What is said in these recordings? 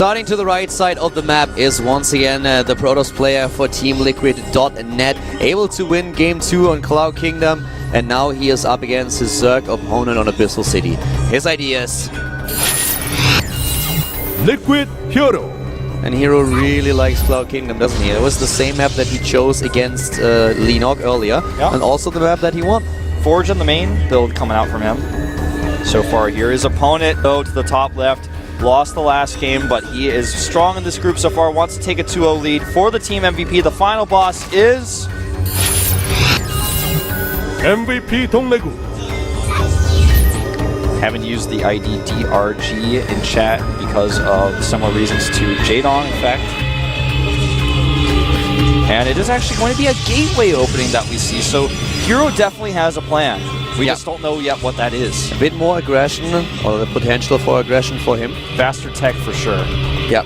Starting to the right side of the map is once again the Protoss player for Team Liquid.net, able to win Game 2 on Cloud Kingdom, and now he is up against his Zerg opponent on Abyssal City. His ideas. Liquid Hero. And Hero really likes Cloud Kingdom, doesn't he? It was the same map that he chose against Lenog earlier, and also the map that he won. Forge in the main build coming out from him so far here. His opponent, though, to the top left, lost the last game, but he is strong in this group so far, wants to take a 2-0 lead for the team MVP. The final boss is... MVP DongRaeGu. Haven't used the ID DRG in chat because of similar reasons to Jadong, in fact. And it is actually going to be a gateway opening that we see, so Hero definitely has a plan. We just don't know yet what that is. A bit more aggression, or the potential for aggression for him. Faster tech for sure. Yep,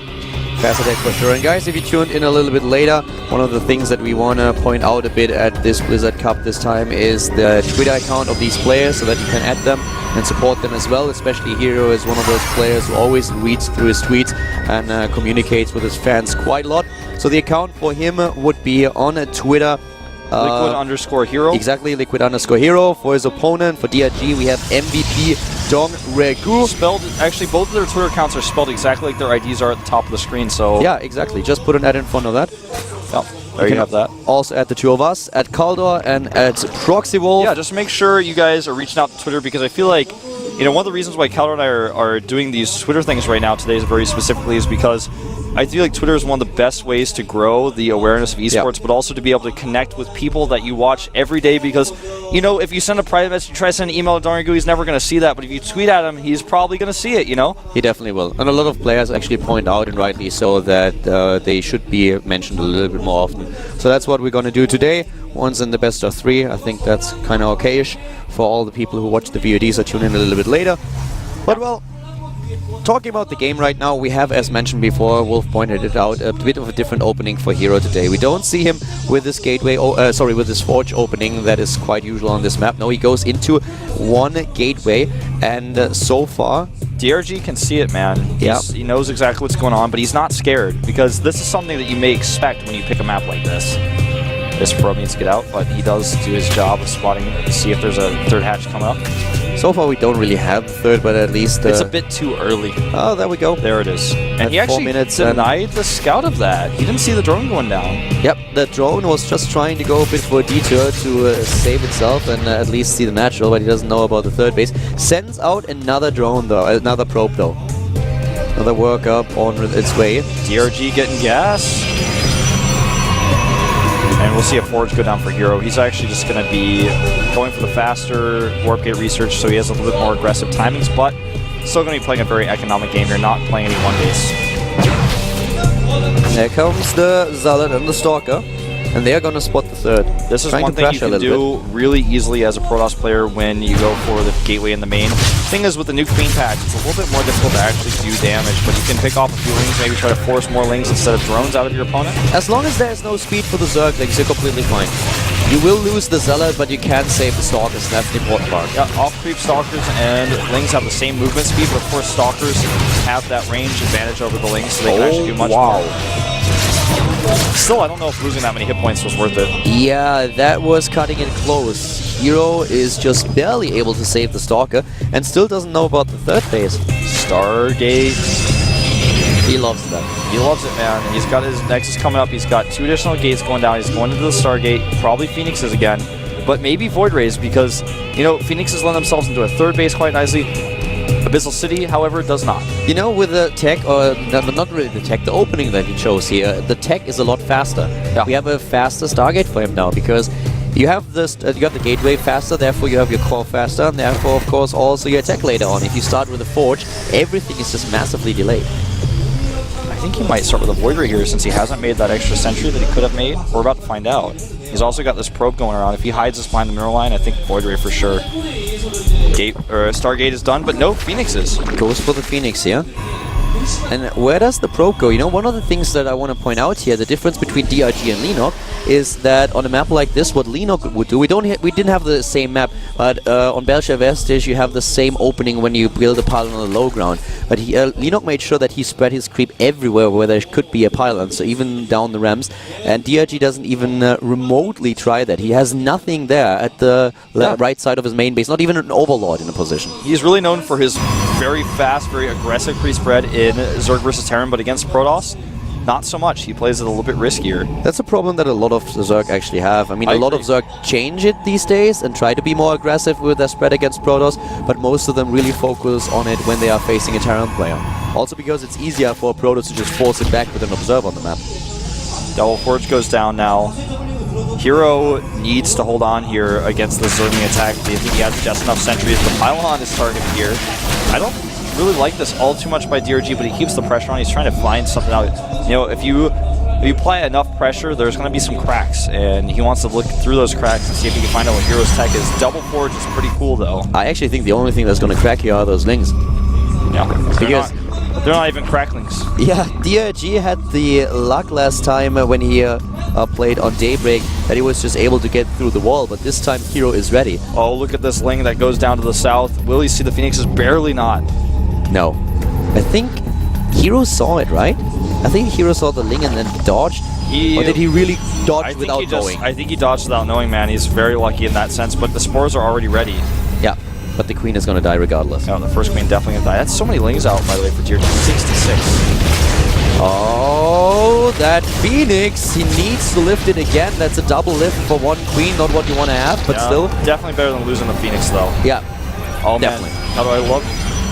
faster tech for sure. And guys, if you tuned in a little bit later, one of the things that we want to point out a bit at this Blizzard Cup this time is the Twitter account of these players, so that you can add them and support them as well. Especially Hero is one of those players who always reads through his tweets and communicates with his fans quite a lot. So the account for him would be on Twitter. Liquid_Hero. Exactly, Liquid_Hero. For his opponent, for DRG, we have MVP DongRaeGu. Spelled, actually, both of their Twitter accounts are spelled exactly like their IDs are at the top of the screen, so... Yeah, exactly. Just put an ad in front of that. Yep, there you have that. Also add the two of us, at Kaldor and at ProxyWolf. Yeah, just make sure you guys are reaching out to Twitter, because I feel like, you know, one of the reasons why Kaldor and I are doing these Twitter things right now today is very specifically is because I feel like Twitter is one of the best ways to grow the awareness of esports, but also to be able to connect with people that you watch every day, because, you know, if you send a private message, you try to send an email to DongRaeGu, he's never going to see that, but if you tweet at him, he's probably going to see it, you know? He definitely will. And a lot of players actually point out, and rightly so, that they should be mentioned a little bit more often. So that's what we're going to do today. Once in the best of 3. I think that's kind of okay-ish for all the people who watch the VODs or tune in a little bit later. But, well, talking about the game right now, we have, as mentioned before, Wolf pointed it out, a bit of a different opening for Hero today. We don't see him with this gateway, with this Forge opening that is quite usual on this map. No, he goes into one gateway, and so far... DRG can see it, man. He knows exactly what's going on, but he's not scared, because this is something that you may expect when you pick a map like this. This probe needs to get out, but he does do his job of spotting to see if there's a third hatch coming up. So far we don't really have the third, but at least... it's a bit too early. Oh, there we go. There it is. And he actually denied the scout of that. He didn't see the drone going down. Yep, the drone was just trying to go a bit for a detour to save itself and at least see the natural, but he doesn't know about the third base. Sends out another drone though, another probe though. Another workup on its way. DRG getting gas. And we'll see a Forge go down for Hero. He's actually just going to be going for the faster warp gate research, so he has a little bit more aggressive timings, but still going to be playing a very economic game here, not playing any one base. There comes the Zealot and the Stalker, and they're going to spot the third. This is one thing you can do really easily as a Protoss player when you go for the gateway in the main. The thing is, with the Nuke Queen patch, it's a little bit more difficult to actually do damage, but you can pick off a few lings, maybe try to force more lings instead of drones out of your opponent. As long as there's no speed for the Zerglings, you're completely fine. You will lose the Zealot, but you can save the Stalkers, and that's the important part. Yeah, off-creep Stalkers and Lings have the same movement speed, but of course Stalkers have that range advantage over the Lings, so they can actually do much more. Still, I don't know if losing that many hit points was worth it. Yeah, that was cutting it close. Hero is just barely able to save the Stalker, and still doesn't know about the third phase. Stargate. He loves that. He loves it, man. He's got his Nexus coming up. He's got 2 additional gates going down. He's going into the Stargate. Probably Phoenixes again. But maybe Void Rays, because, you know, Phoenixes lend themselves into a third base quite nicely. Abyssal City, however, does not. You know, with the tech, or not really the tech, the opening that he chose here, the tech is a lot faster. Yeah. We have a faster Stargate for him now, because you have this, you got the gateway faster, therefore you have your core faster, and therefore, of course, also your tech later on. If you start with a Forge, everything is just massively delayed. I think he might start with a Void Ray here, since he hasn't made that extra sentry that he could have made. We're about to find out. He's also got this probe going around. If he hides us behind the mineral line, I think Void Ray for sure. Stargate is done, but no Phoenixes. Goes for the Phoenix here. And where does the probe go? You know, one of the things that I want to point out here, the difference between DRG and Lenok, is that on a map like this, what Lenok would do, we didn't have the same map, but on Belcher Vestige you have the same opening when you build a pylon on the low ground. But Lenok made sure that he spread his creep everywhere where there could be a pylon, so even down the ramps. And DRG doesn't even remotely try that. He has nothing there at the right side of his main base, not even an Overlord in a position. He's really known for his very fast, very aggressive creep spread in Zerg versus Terran, but against Protoss, not so much. He plays it a little bit riskier. That's a problem that a lot of Zerg actually have. I mean, a lot of Zerg change it these days and try to be more aggressive with their spread against Protoss, but most of them really focus on it when they are facing a Terran player. Also because it's easier for a Protoss to just force it back with an Observer on the map. Double Forge goes down now. Hero needs to hold on here against the Zergling attack. Do you think he has just enough sentries? The pylon is targeted here. I don't really like this all too much by DRG, but he keeps the pressure on. He's trying to find something out. You know, if you apply enough pressure, there's going to be some cracks, and he wants to look through those cracks and see if he can find out what Hero's tech is. Double Forge is pretty cool, though. I actually think the only thing that's going to crack here are those lings. Yeah, because they're not even cracklings. Yeah, DRG had the luck last time when he played on Daybreak that he was just able to get through the wall, but this time Hero is ready. Oh, look at this ling that goes down to the south. Will he see the Phoenixes? Barely not. No. I think Hero saw it, right? I think Hero saw the ling and then dodged. Or did he really dodge without knowing? I think he dodged without knowing, man. He's very lucky in that sense, but the spores are already ready. Yeah, but the queen is going to die regardless. Oh, the first queen definitely going to die. That's so many lings out, by the way, for tier 66. Oh, that Phoenix! He needs to lift it again. That's a double lift for one queen, not what you want to have, but still. Definitely better than losing the Phoenix, though. Yeah, oh, definitely. Man. How do I love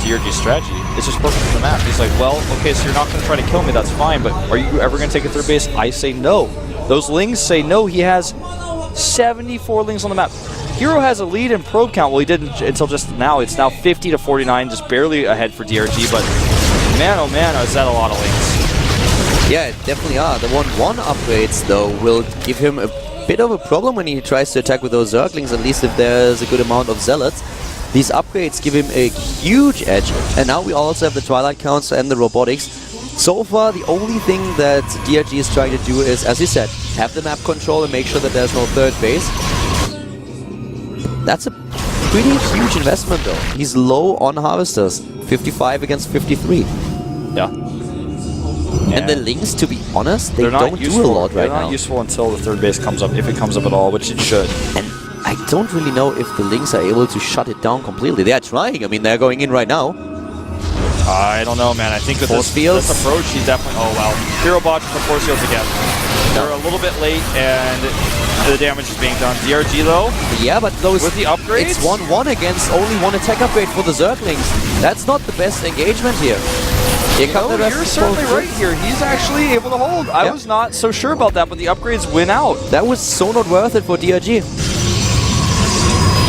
DRG's strategy? It's just perfect for the map. He's like, well, okay, so you're not going to try to kill me, that's fine, but are you ever going to take a third base? I say no. Those lings say no. He has 74 lings on the map. Hero has a lead in probe count. Well, he didn't until just now. It's now 50 to 49, just barely ahead for DRG, but man, oh man, is that a lot of lings. Yeah, it definitely are. The 1-1 upgrades, though, will give him a bit of a problem when he tries to attack with those Zerglings, at least if there's a good amount of Zealots. These upgrades give him a huge edge, and now we also have the Twilight Counter and the Robotics. So far, the only thing that DRG is trying to do is, as you said, have the map control and make sure that there's no third base. That's a pretty huge investment, though. He's low on Harvesters, 55 against 53. Yeah. And the links, to be honest, they don't do a lot right now. They're not useful until the third base comes up, if it comes up at all, which it should. And I don't really know if the links are able to shut it down completely. They are trying. I mean, they're going in right now. I don't know, man. I think with this approach, he's definitely... Oh, wow. Hero botches the force fields again. They're a little bit late, and the damage is being done. DRG, though? Yeah, but those... With the upgrades? It's 1-1 against only one attack upgrade for the Zerglings. That's not the best engagement here. You're certainly right here. He's actually able to hold. I was not so sure about that, but the upgrades win out. That was so not worth it for DRG.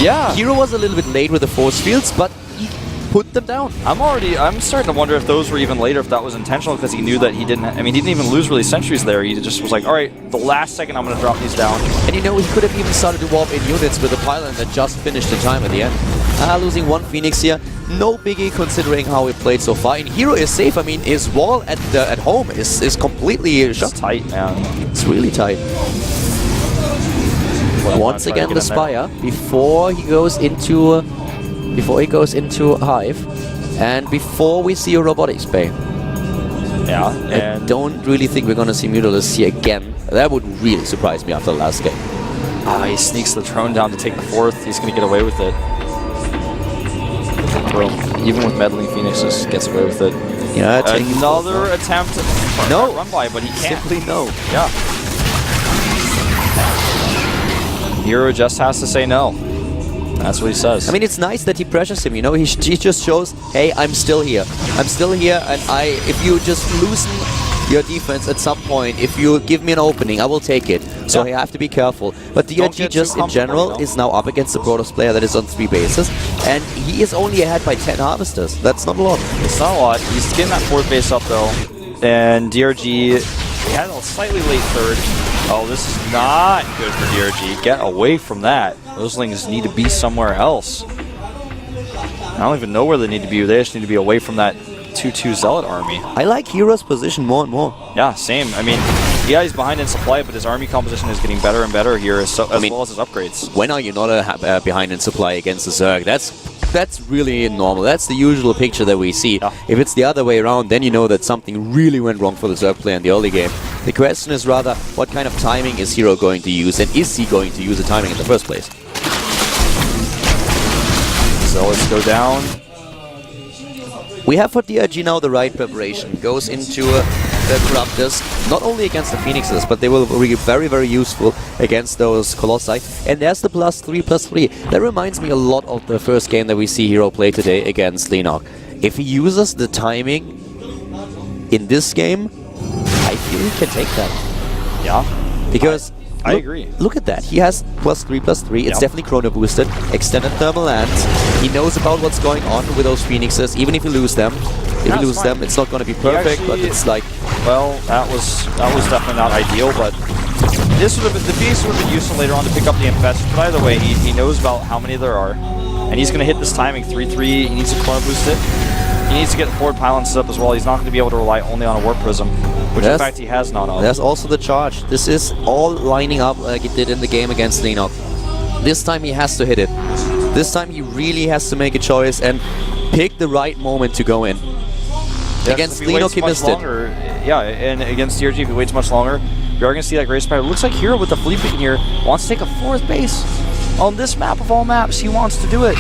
Yeah. Hero was a little bit late with the force fields, but he put them down. I'm starting to wonder if those were even later, if that was intentional, because he knew that he didn't... I mean, he didn't even lose really sentries there. He just was like, all right, the last second I'm going to drop these down. And you know, he could have even started to warp in units with the pylon that just finished in time at the end. Losing one Phoenix here, no biggie considering how he played so far. And Hero is safe. I mean, his wall at home is completely shut. It's tight, man. It's really tight. Once again, the Spire before he goes into Hive, and before we see a Robotics Bay. Yeah, and I don't really think we're gonna see Mutalisks here again. That would really surprise me after the last game. He sneaks the drone down to take the fourth. He's gonna get away with it. Bro, even with meddling Phoenixes, gets away with it. Yeah, another attempt to run by, but he can't. Simply no. Yeah. Hero just has to say no. That's what he says. I mean, it's nice that he pressures him, you know? He just shows, hey, I'm still here. I'm still here, and if you just loosen your defense at some point, if you give me an opening, I will take it. So you have to be careful. But DRG just in general is now up against the Protoss player that is on 3 bases, and he is only ahead by 10 Harvesters. That's not a lot. It's not a lot. He's getting that 4th base up, though. And DRG had a slightly late 3rd. Oh, this is not good for DRG. Get away from that. Those lings need to be somewhere else. I don't even know where they need to be. They just need to be away from that 2-2 Zealot army. I like Hero's position more and more. Yeah, same. I mean, yeah, he's behind in supply, but his army composition is getting better and better here, as well as his upgrades. When are you not behind in supply against the Zerg? That's really normal. That's the usual picture that we see. Yeah. If it's the other way around, then you know that something really went wrong for the Zerg player in the early game. The question is rather, what kind of timing is Hero going to use, and is he going to use the timing in the first place? So let's go down. We have for DRG now the right preparation. Goes into the Corruptors, not only against the Phoenixes, but they will be very, very useful against those Colossi. And there's the +3/+3. That reminds me a lot of the first game that we see Hero play today against Lenok. If he uses the timing in this game, I feel he can take that. Yeah. Because I agree. Look at that. He has +3/+3. It's definitely chrono boosted. Extended thermal lands. He knows about what's going on with those Phoenixes, even if you lose them. If you lose them, it's not going to be perfect, but it's like... Well, that was definitely not ideal, but this would have been, the Phoenix would have been useful later on to pick up the Infestors, but either way, he knows about how many there are. And he's going to hit this timing 3-3. He needs to chrono boost it. He needs to get forward pylons set up as well. He's not going to be able to rely only on a Warp Prism, which in fact he has none of. There's also the charge. This is all lining up like it did in the game against Lenok. This time he has to hit it. This time he really has to make a choice and pick the right moment to go in. Yes, against Lenok he missed it. Yeah, and against DRG if he waits much longer, we are going to see that Grace Spider. Looks like Hero with the Flea Pick in here wants to take a 4th base. On this map of all maps, he wants to do it.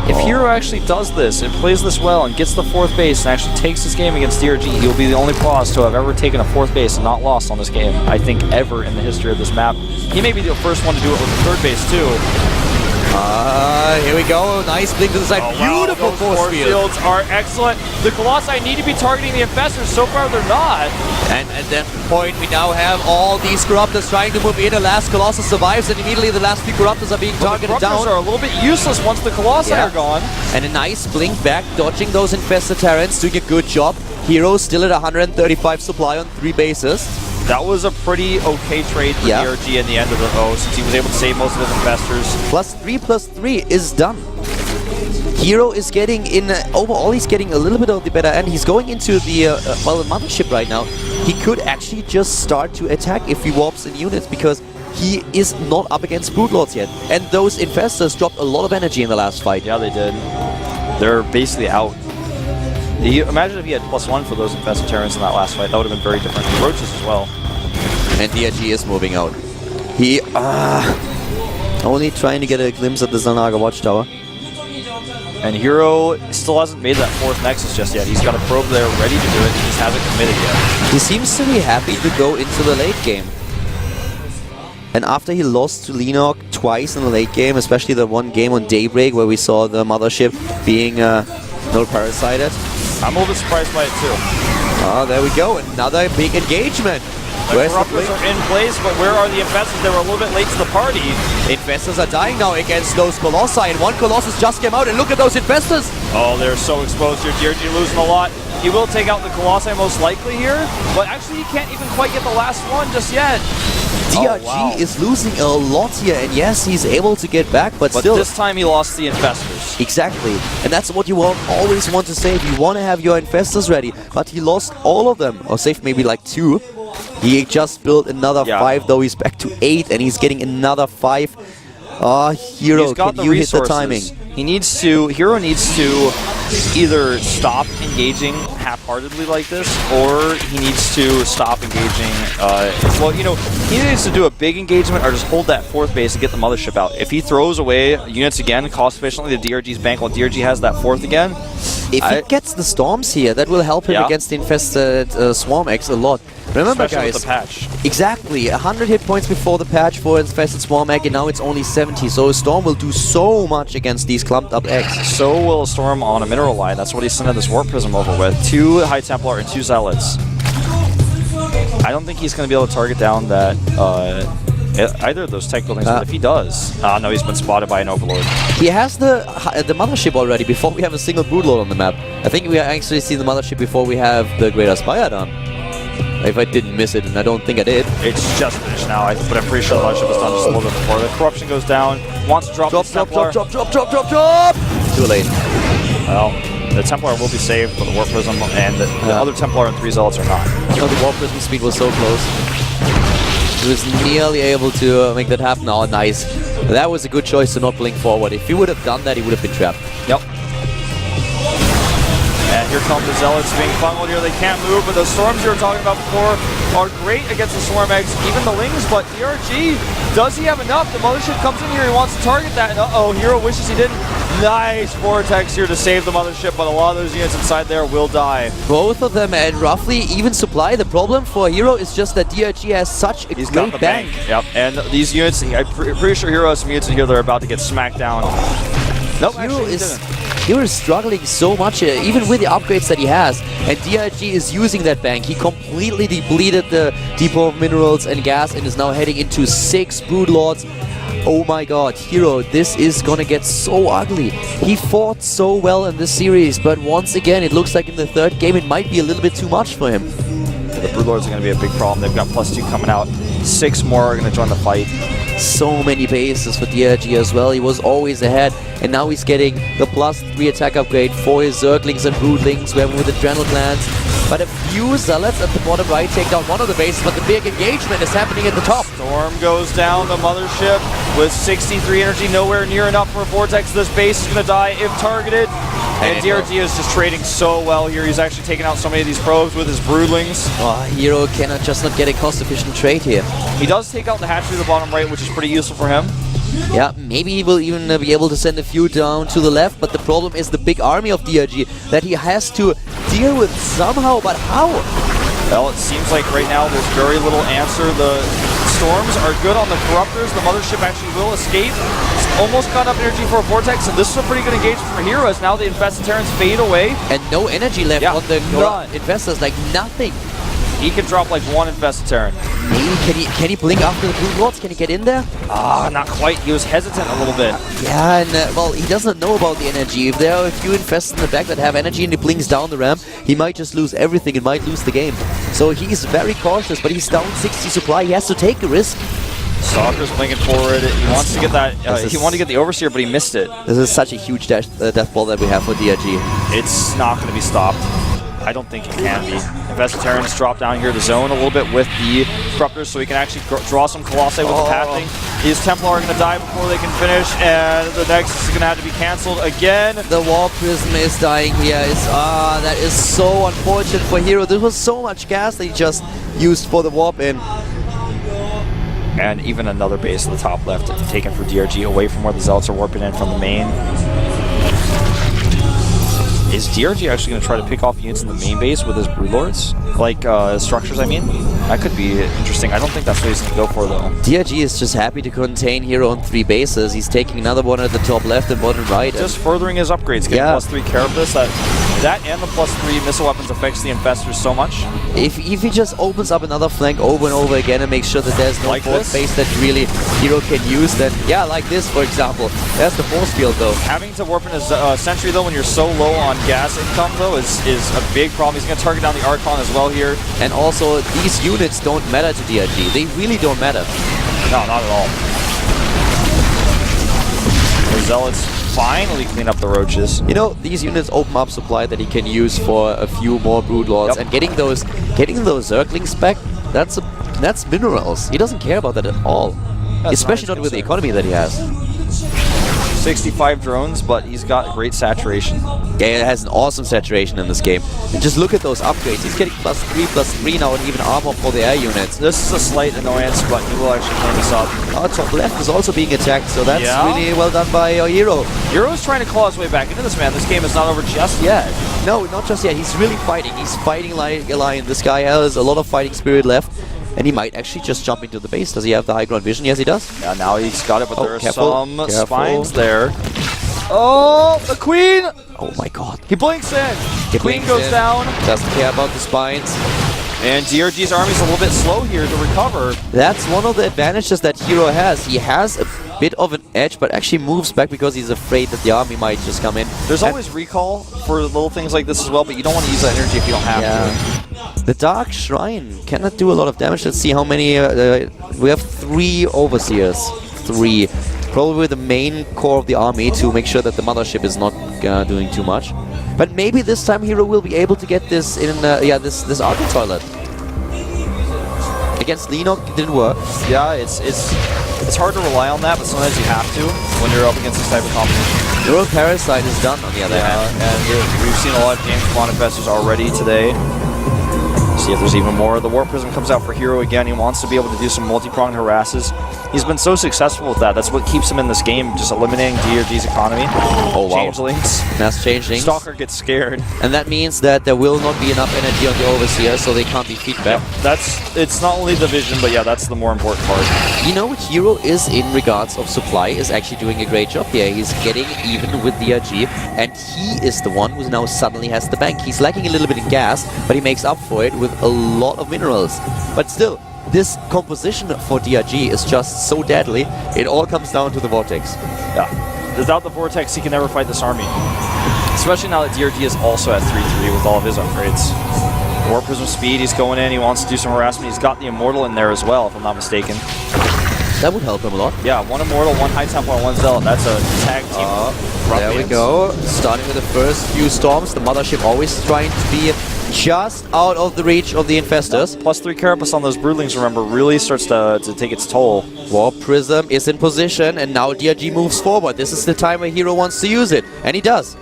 If Hero actually does this and plays this well and gets the 4th base and actually takes this game against DRG, he'll be the only Protoss to have ever taken a 4th base and not lost on this game, I think, ever in the history of this map. He may be the first one to do it with the 3rd base, too. Here we go. Nice blink to the side. Beautiful force fields are excellent. The Colossi need to be targeting the Infestors. So far, they're not. And at that point, we now have all these Corruptors trying to move in. The last Colossus survives, and immediately the last few Corruptors are being targeted down. The Corruptors are a little bit useless once the Colossi are gone. And a nice blink back, dodging those Infested Terrans, doing a good job. Hero still at 135 supply on 3 bases. That was a pretty okay trade for DRG in the end of the since he was able to save most of his Infestors. +3/+3 is done. Hero is getting in, overall he's getting a little bit of the better end. He's going into the, the Mothership right now. He could actually just start to attack if he warps in units, because he is not up against Broodlords yet. And those Infestors dropped a lot of energy in the last fight. Yeah, they did. They're basically out. Imagine if he had +1 for those Infested Terrans in that last fight. That would have been very different. The Roaches as well. And DRG is moving out. He, only trying to get a glimpse at the Zanaga Watchtower. And Hero still hasn't made that 4th Nexus just yet. He's got a probe there ready to do it. He just hasn't committed yet. He seems to be happy to go into the late game. And after he lost to Lenok twice in the late game, especially the one game on Daybreak where we saw the Mothership being null parasited. I'm a little bit surprised by it too. Oh, there we go. Another big engagement. The Corruptors are in place, but where are the Infestors? They were a little bit late to the party. Infestors are dying now against those Colossi, and one Colossus just came out, and look at those Infestors! Oh, they're so exposed here. DRG losing a lot. He will take out the Colossi most likely here, but actually he can't even quite get the last one just yet. DRG is losing a lot here, and yes, he's able to get back, but still... this time he lost the Infestors. Exactly, and that's what you always want to save. You want to have your Infestors ready, but he lost all of them, or saved maybe like 2. He just built another 5, though he's back to 8, and he's getting another 5. Hero, can you hit the timing? Hero needs to either stop engaging half-heartedly like this, or he needs to stop engaging, well, you know, he needs to do a big engagement or just hold that 4th base and get the Mothership out. If he throws away units again cost-efficiently to DRG's bank while DRG has that 4th again... If he gets the Storms here, that will help him against the Infested Swarm X a lot. Remember, especially guys, with the patch. Exactly, 100 hit points before the patch for Infested Swarm Egg, and now it's only 70, so a Storm will do so much against these clumped up eggs. So will a Storm on a Mineral Line. That's what he's sending this Warp Prism over with. 2 High Templar and 2 Zealots. I don't think he's going to be able to target down that either of those tech buildings, but if he does... no, he's been spotted by an Overlord. He has the Mothership already before we have a single Broodlord on the map. I think we actually see the Mothership before we have the Greater Spire done. If I didn't miss it, and I don't think I did. It's just finished now, but I'm pretty sure the Mothership was done just a little bit before. The Corruption goes down, wants to drop the Templar. Drop! Too late. Well, The Templar will be saved, but the Warp Prism and the other Templar and 3 Zealots are not. No, the Warp Prism speed was so close. He was nearly able to make that happen. Oh, nice. That was a good choice to not blink forward. If he would have done that, he would have been trapped. Yep. And here come the Zealots being funneled here. They can't move, but the Storms you were talking about before are great against the Swarm Eggs, even the Lings, but DRG, does he have enough? The Mothership comes in here, he wants to target that, and uh-oh, Hero wishes he didn't. Nice Vortex here to save the Mothership, but a lot of those units inside there will die. Both of them at roughly even supply. The problem for Hero is just that DRG has such a great bank. Yep, and these units, I'm pretty sure Hero has some units in here that are about to get smacked down. Nope, Hero is struggling so much, even with the upgrades that he has, and DRG is using that bank. He completely depleted the depot of minerals and gas and is now heading into 6 Broodlords. Oh my god, Hero, this is gonna get so ugly. He fought so well in this series, but once again, it looks like in the 3rd game it might be a little bit too much for him. The Broodlords are gonna be a big problem. They've got +2 coming out. 6 more are gonna join the fight. So many bases for DRG as well. He was always ahead, and now he's getting the +3 attack upgrade for his Zerglings and Broodlings, where with Adrenal Clans. But a few Zealots at the bottom right take down one of the bases, but the big engagement is happening at the top. Storm goes down the Mothership with 63 energy, nowhere near enough for a Vortex. This base is going to die if targeted. And DRG is just trading so well here. He's actually taking out so many of these probes with his Broodlings. Oh, Hero cannot just not get a cost-efficient trade here. He does take out the hatchery at the bottom right, which is pretty useful for him. Yeah, maybe he will even be able to send a few down to the left, but the problem is the big army of DRG that he has to deal with somehow, but how? Well, it seems like right now there's very little answer. The Storms are good on the Corruptors. The Mothership actually will escape. It's almost got enough energy for a Vortex, and this is a pretty good engagement for Hero as now the Infested Terrans fade away. And no energy left on the Infestors, like nothing. He can drop like 1 Infested Terran. Maybe, can he blink after the Broodlords? Can he get in there? Ah, not quite. He was hesitant a little bit. Yeah, and well, he doesn't know about the energy. If there are a few Infestors in the back that have energy and he blinks down the ramp, he might just lose everything and might lose the game. So he's very cautious, but he's down 60 supply. He has to take a risk. Stalker's blinking forward. He wants to get that. He wanted to get the Overseer, but he missed it. This is such a huge death ball that we have for DRG. It's not going to be stopped. I don't think it can be. Infested Terrans drop down here to zone a little bit with the Corruptors so he can actually draw some Colossi with the pathing. These Templar are going to die before they can finish, and the next is going to have to be cancelled again. The Warp Prism is dying here. That is so unfortunate for Hero. There was so much gas that he just used for the Warp in. And even another base at the top left taken for DRG away from where the Zealots are warping in from the main. Is DRG actually going to try to pick off units in the main base with his Broodlords? Like, structures, I mean? That could be interesting. I don't think that's what he's going to go for, though. DRG is just happy to contain Hero on 3 bases. He's taking another one at the top left and bottom right. Just furthering his upgrades, getting +3 Carapace. That and the +3 missile weapons affects the Infestors so much. If he just opens up another flank over and over again and makes sure that there's no like force base that really Hero can use, then yeah, like this, for example. There's the force field, though. Having to warp in a Sentry, though, when you're so low on gas income, though, is a big problem. He's going to target down the Archon as well here. And also, these units don't matter to DRG. They really don't matter. No, not at all. The Zealots finally clean up the roaches. You know, these units open up supply that he can use for a few more Broodlords, and getting those Zerglings back, that's minerals. He doesn't care about that at all. Especially not with the economy that he has. 65 drones, but he's got great saturation. Yeah, it has an awesome saturation in this game. And just look at those upgrades. He's getting +3 now, and even armor for the air units. This is a slight annoyance, but he will actually clean this up. Our top left is also being attacked, so that's really well done by our Hero. Hero's trying to claw his way back into this, man. This game is not over just yet. No, not just yet. He's really fighting. He's fighting like a lion. This guy has a lot of fighting spirit left. And he might actually just jump into the base. Does he have the high ground vision? Yes, he does. Yeah, now he's got it, but there are some spines there. Oh, the Queen! Oh my god. He blinks in. The Queen goes down. Doesn't care about the spines. And DRG's army's a little bit slow here to recover. That's one of the advantages that Hero has. He has a bit of an edge, but actually moves back because he's afraid that the army might just come in. There's always recall for little things like this as well, but you don't want to use that energy if you don't have to. The Dark Shrine cannot do a lot of damage. Let's see how many... we have 3 Overseers. 3. Probably the main core of the army to make sure that the Mothership is not doing too much. But maybe this time Hero will be able to get this in, this Arcan Toilet. Against Leenock, it didn't work. Yeah, it's hard to rely on that, but sometimes you have to when you're up against this type of competition. Neural Parasite is done on the other hand. And we've seen a lot of games from Manifestors already today. See if there's even more. The Warp Prism comes out for Hero again. He wants to be able to do some multi-pronged harasses. He's been so successful with that. That's what keeps him in this game, just eliminating DRG's economy. Oh, wow. Changelings. Mass Changelings. Stalker gets scared. And that means that there will not be enough energy on the Overseer, so they can't be feedback. Yeah, it's not only the vision, but yeah, that's the more important part. You know what Hero is in regards of supply is actually doing a great job here. He's getting even with DRG, and he is the one who now suddenly has the bank. He's lacking a little bit in gas, but he makes up for it with a lot of minerals. But still, this composition for DRG is just so deadly, it all comes down to the Vortex. Yeah. Without the Vortex, he can never fight this army. Especially now that DRG is also at 3-3 with all of his upgrades. Warp Prism speed, he's going in, he wants to do some harassment. He's got the Immortal in there as well, if I'm not mistaken. That would help him a lot. Yeah, 1 Immortal, 1 High Templar, and 1 Zealot. That's a tag team. There we go. Starting with the first few storms. The Mothership always trying to be just out of the reach of the Infestors. Plus 3 Carapace on those Broodlings, remember, really starts to take its toll. Warp Prism is in position, and now DRG moves forward. This is the time where Hero wants to use it, and he does.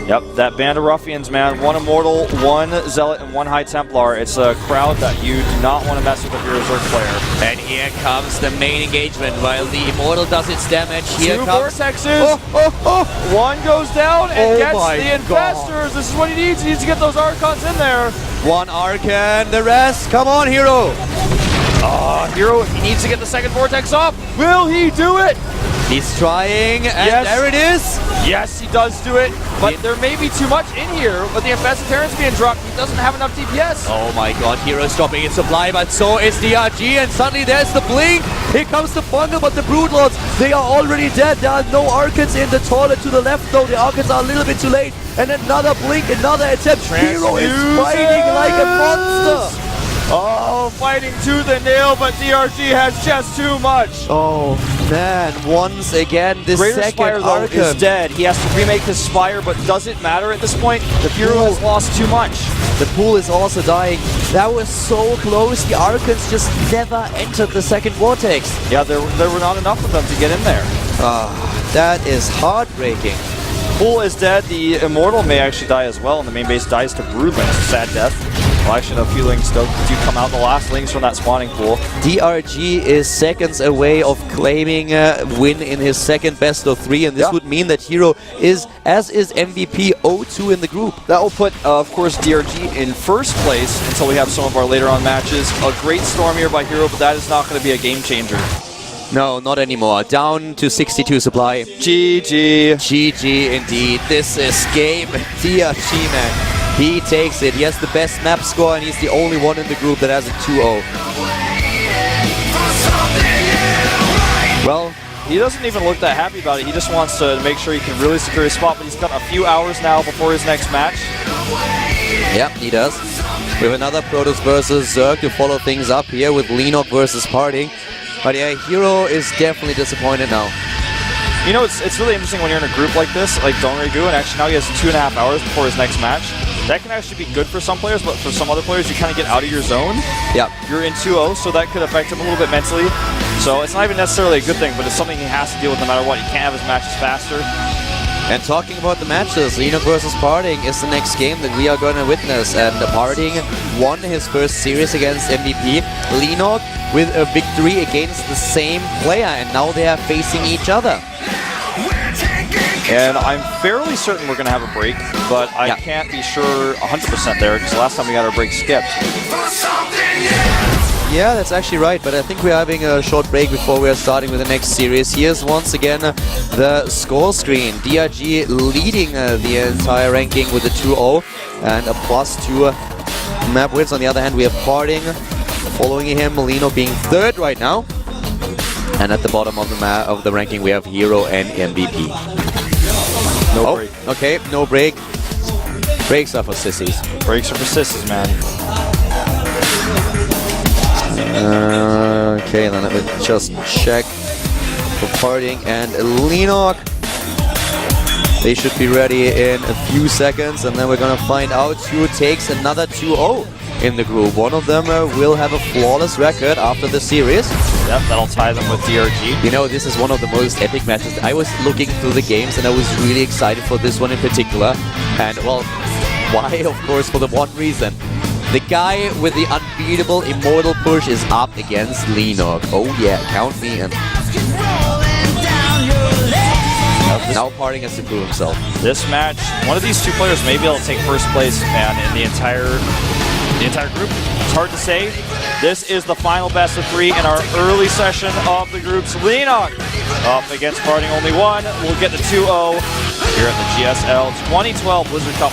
Yep, that band of ruffians, man. 1 Immortal, 1 Zealot, and 1 High Templar. It's a crowd that you do not want to mess with if you're a Zerg player. And here comes the main engagement. While the Immortal does its damage, here 2 comes... Vortexes! One goes down and gets the God. Infestors. This is what he needs. He needs to get those Archons in there. 1 Arcan, the rest. Come on, Hero! Hero, he needs to get the second Vortex off. Will he do it? He's trying, and Yes. there it is! Yes, he does do it, but there may be too much in here. But the Infested Terran's being dropped. He doesn't have enough DPS. Oh my god, Hero's stopping its supply, but so is DRG, and suddenly there's the blink! Here comes the Fungal, but the Broodlords, they are already dead. There are no Arcans in the toilet to the left, though. The Arcans are a little bit too late. And another blink, another attempt. Hero is fighting like a monster! Oh, fighting tooth and nail, but DRG has just too much. Oh man, once again, this Greater second Spire, though, Arcan is dead. He has to remake his Spire, but does it matter at this point? The Hero has lost too much. The pool is also dying. That was so close. The Arcans just never entered the second Vortex. Yeah, there were not enough of them to get in there. That is heartbreaking. Pool is dead. The Immortal may actually die as well, and the main base dies to Broodlings. Sad death. Well, actually, no, few Lings do come out. The last Lings from that spawning pool. DRG is seconds away of claiming a win in his second best of 3, and this would mean that Hero is, as is MVP, 0-2 in the group. That will put, of course, DRG in first place until we have some of our later on matches. A great storm here by Hero, but that is not going to be a game changer. No, not anymore. Down to 62 supply. GG. GG indeed. This is game. DRG, man. He takes it. He has the best map score, and he's the only one in the group that has a 2-0. Well, he doesn't even look that happy about it. He just wants to make sure he can really secure his spot, but he's got a few hours now before his next match. Yep, he does. We have another Protoss versus Zerg to follow things up here with Leenock versus Parting. But yeah, Hero is definitely disappointed now. You know, it's really interesting when you're in a group like this, like DongRaeGu, and actually now he has 2.5 hours before his next match. That can actually be good for some players, but for some other players, you kind of get out of your zone. Yeah. You're in 2-0, so that could affect him a little bit mentally. So it's not even necessarily a good thing, but it's something he has to deal with no matter what. He can't have his matches faster. And talking about the matches, Leenock versus Parting is the next game that we are going to witness. And Parting won his first series against MVP. Leenock with a victory against the same player, and now they are facing each other. And I'm fairly certain we're going to have a break, but I can't be sure 100% there, because last time we got our break skipped. Yeah, that's actually right, but I think we're having a short break before we are starting with the next series. Here's once again the score screen. DRG leading the entire ranking with a 2-0 and a +2 map wins. On the other hand, we have Parting following him, Leenock being third right now. And at the bottom of the ranking, we have Hero and MVP. No break. Okay, no break. Breaks are for sissies. Breaks are for sissies, man. Okay, then I will just check for Parting and Leenock. They should be ready in a few seconds, and then we're gonna find out who takes another 2-0 in the group. One of them will have a flawless record after the series. Yep, that'll tie them with DRG. You know, this is one of the most epic matches. I was looking through the games and I was really excited for this one in particular. And, well, why? Of course, for the one reason. The guy with the unbeatable immortal push is up against Lenog. Oh yeah, count me in. Now Parting has to prove himself. This match, one of these two players may be able to take first place, man, in the entire group. It's hard to say. This is the final best of 3 in our early session of the groups. Lenog up against Parting only one. We'll get the 2-0 here at the GSL 2012 Blizzard Cup.